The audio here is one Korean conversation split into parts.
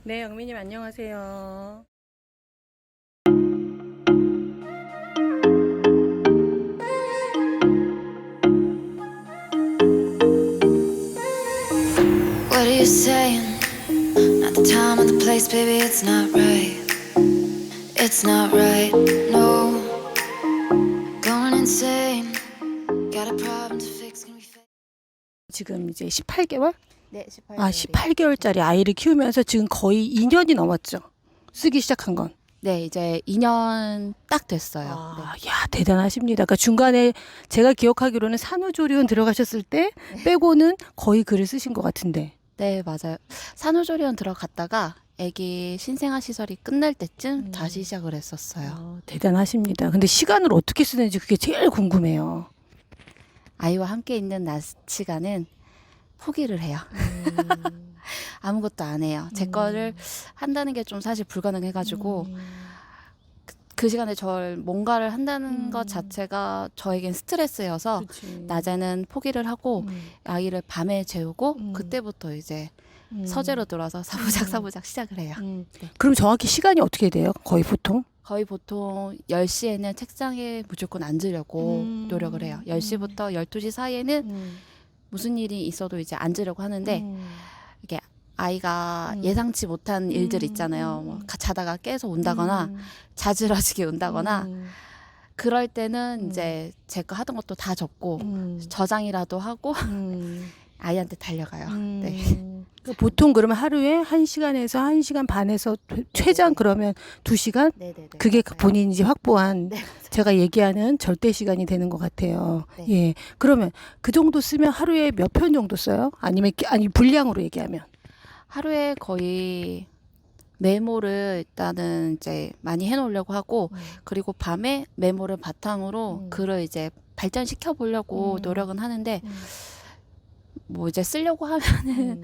네, 영민님 안녕하세요. What are you saying? Not the time or the place, baby, it's not right. It's not right, no. Going insane. Got a problem to fix, can we fix? 지금 이제 18개월? 네, 18개월이요. 18개월짜리 아이를 키우면서 지금 거의 2년이 넘었죠. 쓰기 시작한 건. 네, 이제 2년 딱 됐어요. 야, 대단하십니다. 그러니까 중간에 제가 기억하기로는 산후조리원 들어가셨을 때 빼고는 거의 글을 쓰신 것 같은데. 네, 맞아요. 산후조리원 들어갔다가 아기 신생아 시설이 끝날 때쯤 다시 시작을 했었어요. 대단하십니다. 근데 시간을 어떻게 쓰는지 그게 제일 궁금해요. 아이와 함께 있는 낮 시간은 포기를 해요. 아무것도 안 해요. 제 거를 한다는 게 좀 사실 불가능해가지고 그 시간에 뭔가를 한다는 것 자체가 저에겐 스트레스여서 낮에는 포기를 하고 아이를 밤에 재우고 그때부터 이제 서재로 들어와서 사부작 시작을 해요. 네. 그럼 정확히 시간이 어떻게 돼요? 거의 보통? 거의 보통 10시에는 책상에 무조건 앉으려고 노력을 해요. 10시부터 12시 사이에는 무슨 일이 있어도 이제 앉으려고 하는데 이게 아이가 예상치 못한 일들 있잖아요. 뭐 자다가 깨서 운다거나 자지러지게 운다거나 그럴 때는 이제 제가 하던 것도 다 접고 저장이라도 하고 아이한테 달려가요. 네. 보통 그러면 하루에 1시간에서 1시간 반에서 최장 그러면 2시간? 네네네. 그게 맞아요. 본인이 이제 확보한 네, 제가 얘기하는 절대 시간이 되는 것 같아요. 네. 예. 그러면 그 정도 쓰면 하루에 몇 편 정도 써요? 아니 분량으로 얘기하면. 하루에 거의 메모를 일단은 이제 많이 해놓으려고 하고 그리고 밤에 메모를 바탕으로 글을 이제 발전시켜 보려고 노력은 하는데 뭐 이제 쓰려고 하면은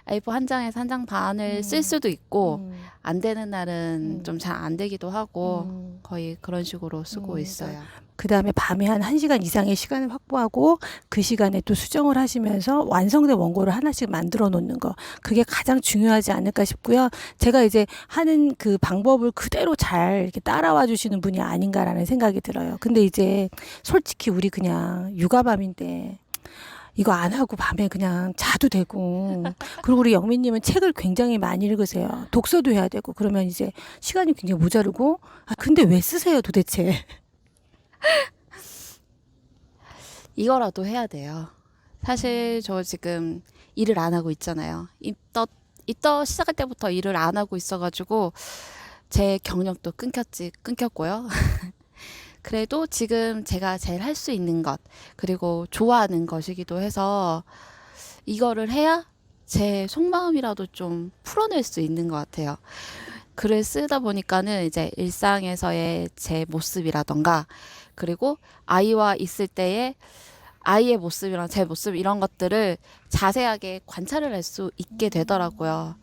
A4 한 장에서 한 장 반을 쓸 수도 있고 안 되는 날은 좀 잘 안 되기도 하고 거의 그런 식으로 쓰고 있어요. 그 다음에 밤에 한 1시간 이상의 시간을 확보하고 그 시간에 또 수정을 하시면서 완성된 원고를 하나씩 만들어 놓는 거. 그게 가장 중요하지 않을까 싶고요. 제가 이제 하는 그 방법을 그대로 잘 이렇게 따라와 주시는 분이 아닌가라는 생각이 들어요. 근데 이제 솔직히 우리 그냥 육아밤인데 이거 안 하고 밤에 그냥 자도 되고 그리고 우리 영민님은 책을 굉장히 많이 읽으세요. 독서도 해야 되고 그러면 이제 시간이 굉장히 모자르고 근데 왜 쓰세요 도대체? 이거라도 해야 돼요. 사실 저 지금 일을 안 하고 있잖아요. 입덧 시작할 때부터 일을 안 하고 있어가지고 제 경력도 끊겼고요. 그래도 지금 제가 제일 할 수 있는 것, 그리고 좋아하는 것이기도 해서 이거를 해야 제 속마음이라도 좀 풀어낼 수 있는 것 같아요. 글을 쓰다 보니까는 이제 일상에서의 제 모습이라던가, 그리고 아이와 있을 때의 아이의 모습이랑 제 모습 이런 것들을 자세하게 관찰을 할 수 있게 되더라고요.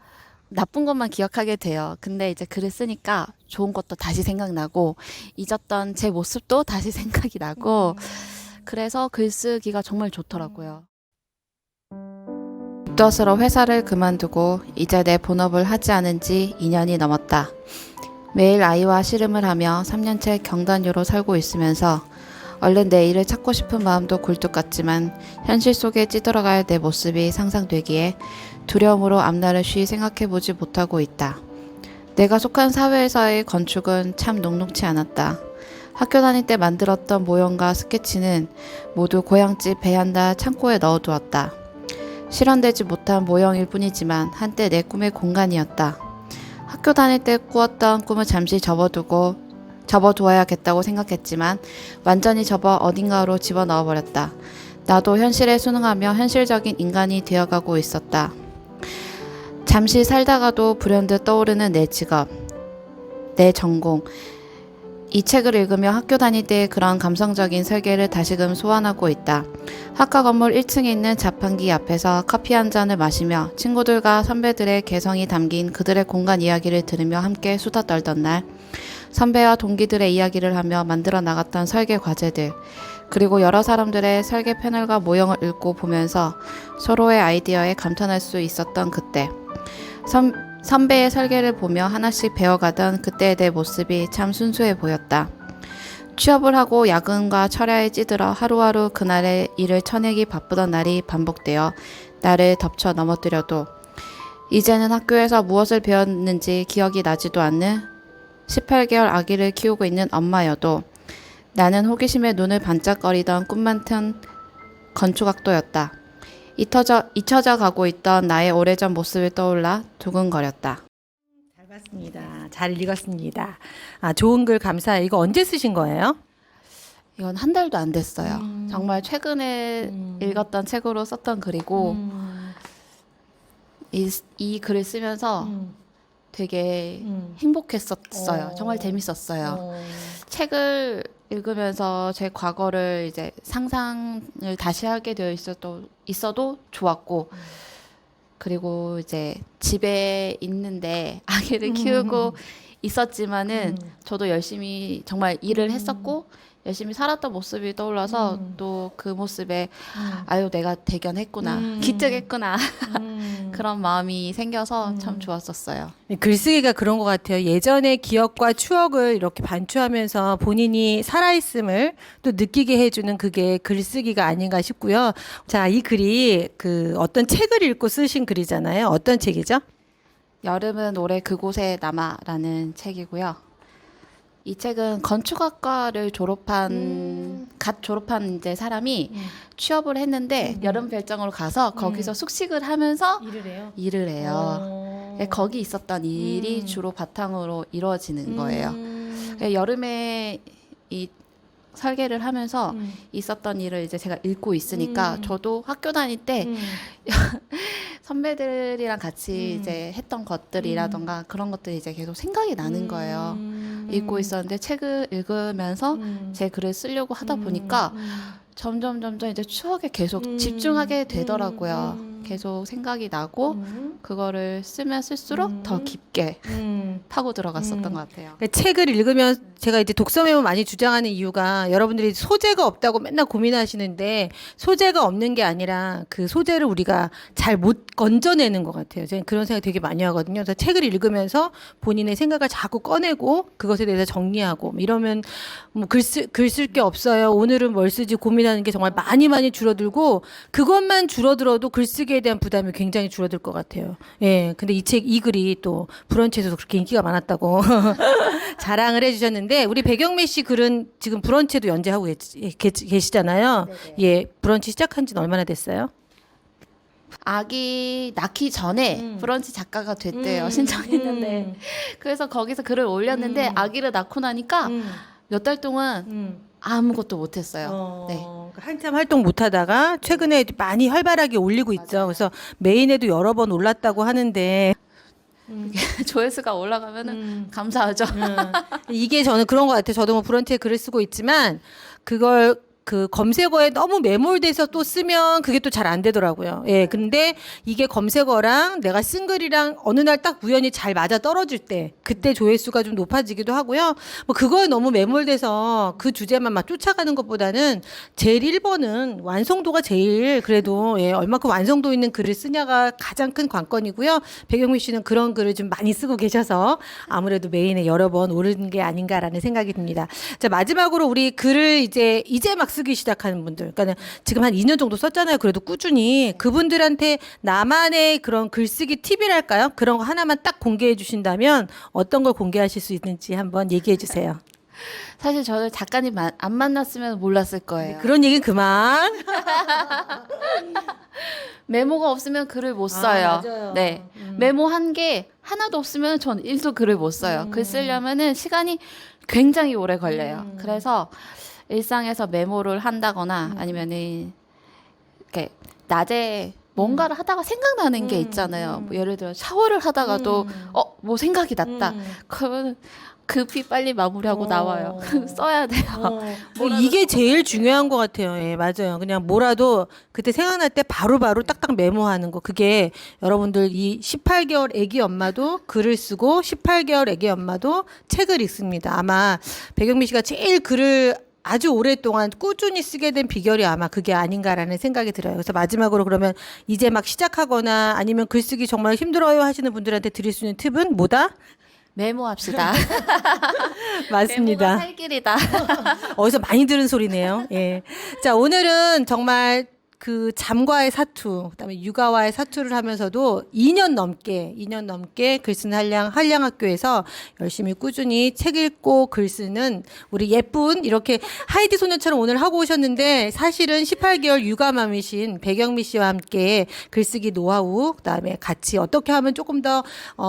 나쁜 것만 기억하게 돼요. 근데 이제 글을 쓰니까 좋은 것도 다시 생각나고 잊었던 제 모습도 다시 생각이 나고 그래서 글쓰기가 정말 좋더라고요. 입덧으로 회사를 그만두고 이제 내 본업을 하지 않은 지 2년이 넘었다. 매일 아이와 씨름을 하며 3년째 경단녀로 살고 있으면서 얼른 내 일을 찾고 싶은 마음도 굴뚝 같지만 현실 속에 찌들어갈 내 모습이 상상되기에 두려움으로 앞날을 쉬 생각해보지 못하고 있다. 내가 속한 사회에서의 건축은 참 녹록치 않았다. 학교 다닐 때 만들었던 모형과 스케치는 모두 고향집 베란다 창고에 넣어두었다. 실현되지 못한 모형일 뿐이지만 한때 내 꿈의 공간이었다. 학교 다닐 때 꾸었던 꿈을 잠시 접어두어야겠다고 생각했지만 완전히 접어 어딘가로 집어넣어버렸다. 나도 현실에 순응하며 현실적인 인간이 되어가고 있었다. 잠시 살다가도 불현듯 떠오르는 내 직업, 내 전공. 이 책을 읽으며 학교 다닐 때의 그런 감성적인 설계를 다시금 소환하고 있다. 학과 건물 1층에 있는 자판기 앞에서 커피 한 잔을 마시며 친구들과 선배들의 개성이 담긴 그들의 공간 이야기를 들으며 함께 수다 떨던 날, 선배와 동기들의 이야기를 하며 만들어 나갔던 설계 과제들, 그리고 여러 사람들의 설계 패널과 모형을 읽고 보면서 서로의 아이디어에 감탄할 수 있었던 그때, 선배의 설계를 보며 하나씩 배워가던 그때의 내 모습이 참 순수해 보였다. 취업을 하고 야근과 철야에 찌들어 하루하루 그날의 일을 쳐내기 바쁘던 날이 반복되어 나를 덮쳐 넘어뜨려도 이제는 학교에서 무엇을 배웠는지 기억이 나지도 않는 18개월 아기를 키우고 있는 엄마여도 나는 호기심에 눈을 반짝거리던 꿈 많던 건축학도였다. 잊혀져 가고 있던 나의 오래전 모습을 떠올라 두근거렸다. 잘 봤습니다. 잘 읽었습니다. 아, 좋은 글 감사해요. 이거 언제 쓰신 거예요? 이건 한 달도 안 됐어요. 정말 최근에 읽었던 책으로 썼던 글이고 이 글을 쓰면서 되게 행복했었어요. 정말 재밌었어요. 책을 읽으면서 제 과거를 이제 상상을 다시 하게 되어 있어도 좋았고, 그리고 이제 집에 있는데 아기를 키우고 있었지만은 저도 열심히 정말 일을 했었고 열심히 살았던 모습이 떠올라서 또 그 모습에 아유 내가 대견했구나, 기특했구나 그런 마음이 생겨서 참 좋았었어요. 글쓰기가 그런 것 같아요. 예전의 기억과 추억을 이렇게 반추하면서 본인이 살아있음을 또 느끼게 해주는 그게 글쓰기가 아닌가 싶고요. 자, 이 글이 그 어떤 책을 읽고 쓰신 글이잖아요. 어떤 책이죠? 여름은 올해 그곳에 남아라는 책이고요. 이 책은 건축학과를 갓 졸업한 이제 사람이 취업을 했는데 여름 별장으로 가서 거기서 숙식을 하면서 일을 해요. 거기 있었던 일이 주로 바탕으로 이루어지는 거예요. 여름에 이 설계를 하면서 있었던 일을 이제 제가 읽고 있으니까 저도 학교 다닐 때 선배들이랑 같이 이제 했던 것들이라던가 그런 것들이 이제 계속 생각이 나는 거예요. 읽고 있었는데 책을 읽으면서 제 글을 쓰려고 하다 보니까 점점 이제 추억에 계속 집중하게 되더라고요. 계속 생각이 나고 그거를 쓰면 쓸수록 더 깊게 파고 들어갔었던 것 같아요. 그러니까 책을 읽으면 제가 이제 독서 메모 많이 주장하는 이유가 여러분들이 소재가 없다고 맨날 고민하시는데 소재가 없는 게 아니라 그 소재를 우리가 잘 못 건져내는 것 같아요. 저는 그런 생각 되게 많이 하거든요. 그래서 책을 읽으면서 본인의 생각을 자꾸 꺼내고 그것에 대해서 정리하고 이러면 뭐 글 쓸 게 없어요. 오늘은 뭘 쓰지 고민하는 게 정말 많이 줄어들고 그것만 줄어들어도 글쓰기에 대한 부담이 굉장히 줄어들 것 같아요. 예. 근데 이 글이 또 브런치에서도 그렇게 인기가 많았다고 자랑을 해주셨는데 우리 배경미 씨 글은 지금 브런치에도 연재하고 계시잖아요. 네네. 예. 브런치 시작한 지는 얼마나 됐어요? 아기 낳기 전에 브런치 작가가 됐대요. 신청했는데. 그래서 거기서 글을 올렸는데 아기를 낳고 나니까 몇 달 동안 아무것도 못했어요. 네. 한참 활동 못하다가 최근에 많이 활발하게 올리고 있죠. 맞아요. 그래서 메인에도 여러 번 올랐다고 하는데 조회수가 올라가면은 감사하죠. 이게 저는 그런 것 같아요. 저도 뭐 브런치에 글을 쓰고 있지만 그걸 그 검색어에 너무 매몰돼서 또 쓰면 그게 또 잘 안 되더라고요. 예. 근데 이게 검색어랑 내가 쓴 글이랑 어느 날 딱 우연히 잘 맞아 떨어질 때 그때 조회수가 좀 높아지기도 하고요. 뭐 그거에 너무 매몰돼서 그 주제만 막 쫓아가는 것보다는 제일 1번은 완성도가 제일 그래도 예, 얼마큼 완성도 있는 글을 쓰냐가 가장 큰 관건이고요. 배경미 씨는 그런 글을 좀 많이 쓰고 계셔서 아무래도 메인에 여러 번 오른 게 아닌가라는 생각이 듭니다. 자, 마지막으로 우리 글을 이제 막 쓰기 시작하는 분들, 그러니까 지금 한 2년 정도 썼잖아요. 그래도 꾸준히 그분들한테 나만의 그런 글쓰기 팁이랄까요? 그런 거 하나만 딱 공개해 주신다면 어떤 걸 공개하실 수 있는지 한번 얘기해 주세요. 사실 저는 작가님 안 만났으면 몰랐을 거예요. 그런 얘기는 그만. 메모가 없으면 글을 못 써요. 맞아요. 네. 메모한 게 하나도 없으면 전 1도 글을 못 써요. 글 쓰려면은 시간이 굉장히 오래 걸려요. 그래서 일상에서 메모를 한다거나 아니면은 이렇게 낮에 뭔가를 하다가 생각나는 게 있잖아요. 뭐 예를 들어 샤워를 하다가도 뭐 생각이 났다. 그러면 급히 빨리 마무리하고 나와요. 써야 돼요. 뭐 이게 제일 중요한 것 같아요. 예, 맞아요. 그냥 뭐라도 그때 생각날 때 바로바로 딱딱 메모하는 거. 그게 여러분들 이 18개월 아기 엄마도 글을 쓰고 18개월 아기 엄마도 책을 읽습니다. 아마 배경미 씨가 제일 글을 아주 오랫동안 꾸준히 쓰게 된 비결이 아마 그게 아닌가라는 생각이 들어요. 그래서 마지막으로 그러면 이제 막 시작하거나 아니면 글쓰기 정말 힘들어요 하시는 분들한테 드릴 수 있는 팁은 뭐다? 메모합시다. 맞습니다. 메모가 살 길이다. 어디서 많이 들은 소리네요. 예. 자, 오늘은 정말 그 잠과의 사투, 그다음에 육아와의 사투를 하면서도 2년 넘게 글 쓰는 한량학교에서 열심히 꾸준히 책 읽고 글 쓰는 우리 예쁜 이렇게 하이디 소녀처럼 오늘 하고 오셨는데 사실은 18개월 육아맘이신 배경미 씨와 함께 글쓰기 노하우, 그다음에 같이 어떻게 하면 조금 더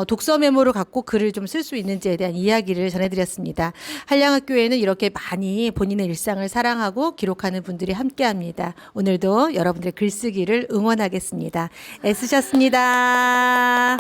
독서 메모를 갖고 글을 좀 쓸 수 있는지에 대한 이야기를 전해드렸습니다. 한량학교에는 이렇게 많이 본인의 일상을 사랑하고 기록하는 분들이 함께합니다. 오늘도 여러분들의 글쓰기를 응원하겠습니다. 애쓰셨습니다.